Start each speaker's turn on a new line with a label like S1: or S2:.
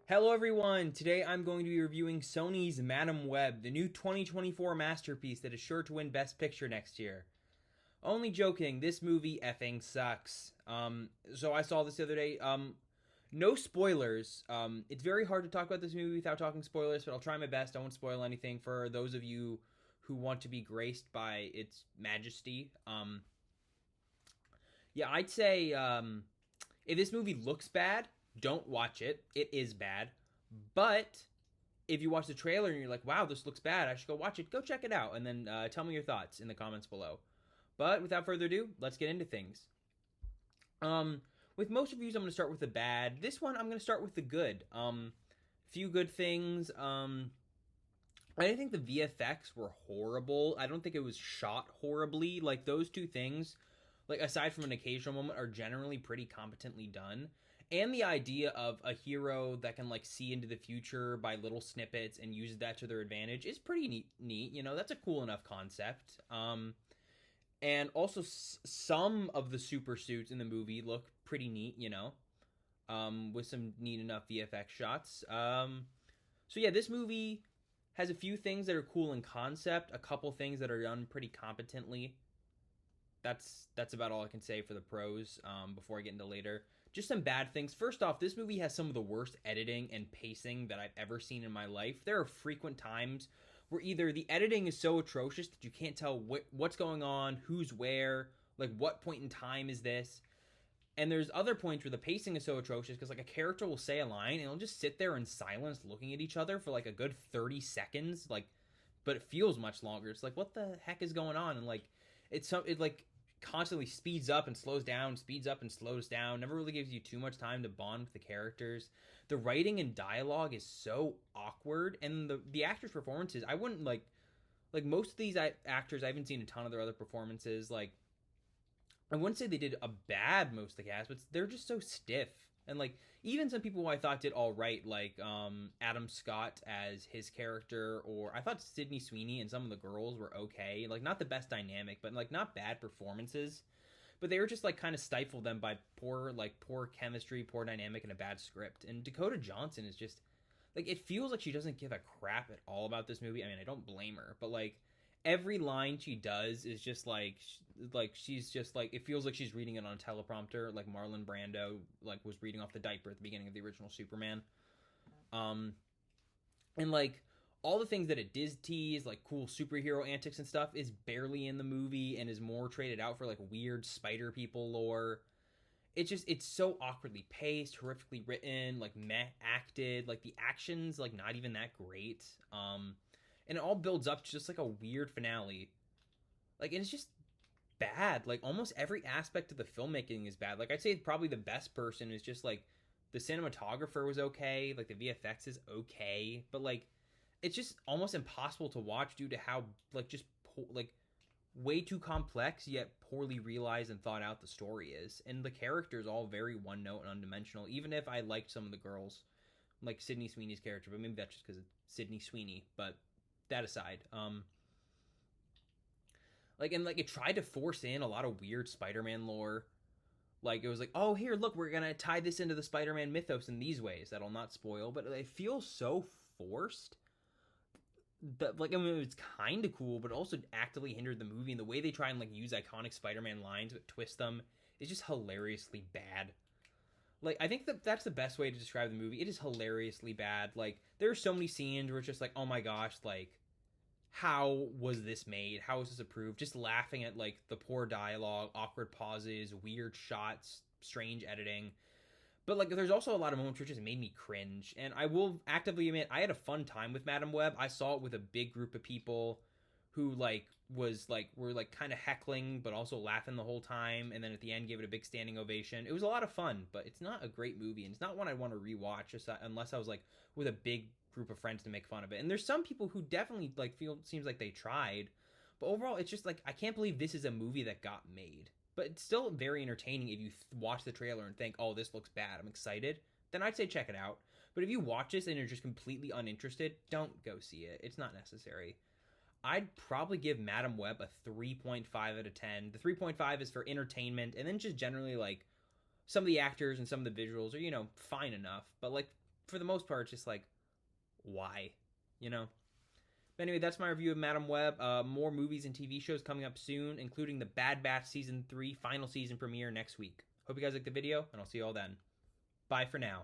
S1: Hello everyone! Today I'm going to be reviewing Sony's Madam Web, the new 2024 masterpiece that is sure to win Best Picture next year. Only joking, this movie effing sucks. So I saw this the other day. No spoilers. It's very hard to talk about this movie without talking spoilers, but I'll try my best. I won't spoil anything for those of you who want to be graced by its majesty. Yeah, I'd say if this movie looks bad, don't watch it. It is bad. But if you watch the trailer and you're like, wow, this looks bad, I should go watch it, go check it out. And then tell me your thoughts in the comments below. But without further ado, let's get into things. With most reviews, I'm going to start with the bad. This one, I'm going to start with the good. Few good things. I didn't think the VFX were horrible. I don't think it was shot horribly. Like, those two things, like, aside from an occasional moment, are generally pretty competently done. And the idea of a hero that can, like, see into the future by little snippets and use that to their advantage is pretty neat. You know, that's a cool enough concept. And also, some of the super suits in the movie look pretty neat, you know, with some neat enough VFX shots. So yeah, this movie has a few things that are cool in concept, a couple things that are done pretty competently. That's about all I can say for the pros before I get into later. Just some bad things. First off, this movie has some of the worst editing and pacing that I've ever seen in my life. There are frequent times where either the editing is so atrocious that you can't tell what's going on, who's where, like what point in time is this. And there's other points where the pacing is so atrocious because like a character will say a line and they'll just sit there in silence looking at each other for like a good 30 seconds, like, but it feels much longer. It's like, what the heck is going on? And like, it like constantly speeds up and slows down, speeds up and slows down, never really gives you too much time to bond with the characters. The writing and dialogue is so awkward, and the actors' performances, I wouldn't like most of these actors, I haven't seen a ton of their other performances. Like, I wouldn't say they did a bad most of the cast, but they're just so stiff. And like even some people who I thought did all right, like Adam Scott as his character, or I thought Sydney Sweeney and some of the girls were okay. Like not the best dynamic, but like not bad performances. But they were just like kind of stifled them by poor chemistry, poor dynamic, and a bad script. And Dakota Johnson is just like, it feels like she doesn't give a crap at all about this movie. I mean, I don't blame her, but like every line she does is just like she's just like, it feels like she's reading it on a teleprompter, like Marlon Brando like was reading off the diaper at the beginning of the original Superman. And like all the things that it does tease, like cool superhero antics and stuff, is barely in the movie and is more traded out for like weird spider people lore. It's so awkwardly paced, horrifically written, like meh acted, like the action's like not even that great. And it all builds up to just like a weird finale. Like, and it's just bad. Like almost every aspect of the filmmaking is bad. Like I'd say probably the best person is just like the cinematographer was okay, like the VFX is okay, but like it's just almost impossible to watch due to how like just like way too complex yet poorly realized and thought out the story is. And the characters all very one note and undimensional. Even if I liked some of the girls, like Sydney Sweeney's character, but maybe that's just because it's Sydney Sweeney. But that aside, like, and like it tried to force in a lot of weird Spider-Man lore. Like it was like, oh, here, look, we're gonna tie this into the Spider-Man mythos in these ways that'll not spoil, but it feels so forced that, like, I mean, it's kind of cool, but also actively hindered the movie. And the way they try and like use iconic Spider-Man lines but twist them is just hilariously bad. Like, I think that's the best way to describe the movie. It is hilariously bad. Like, there are so many scenes where it's just like, oh my gosh, like, how was this made? How was this approved? Just laughing at like the poor dialogue, awkward pauses, weird shots, strange editing. But like, there's also a lot of moments which just made me cringe. And I will actively admit, I had a fun time with Madam Web. I saw it with a big group of people who like were like kind of heckling but also laughing the whole time, and then at the end gave it a big standing ovation. It was a lot of fun, but it's not a great movie, and it's not one I want to rewatch just unless I was like with a big group of friends to make fun of it. And there's some people who definitely like feel, seems like they tried, but overall it's just like, I can't believe this is a movie that got made. But it's still very entertaining if you watch the trailer and think, oh, this looks bad, I'm excited, then I'd say check it out. But if you watch this and you're just completely uninterested, don't go see it. It's not necessary. I'd probably give Madam Web a 3.5 out of 10. The 3.5 is for entertainment, and then just generally like some of the actors and some of the visuals are, you know, fine enough. But like for the most part, it's just like, why? You know? But anyway, that's my review of Madam Web. More movies and TV shows coming up soon, including the Bad Batch Season 3 final season premiere next week. Hope you guys liked the video, and I'll see you all then. Bye for now.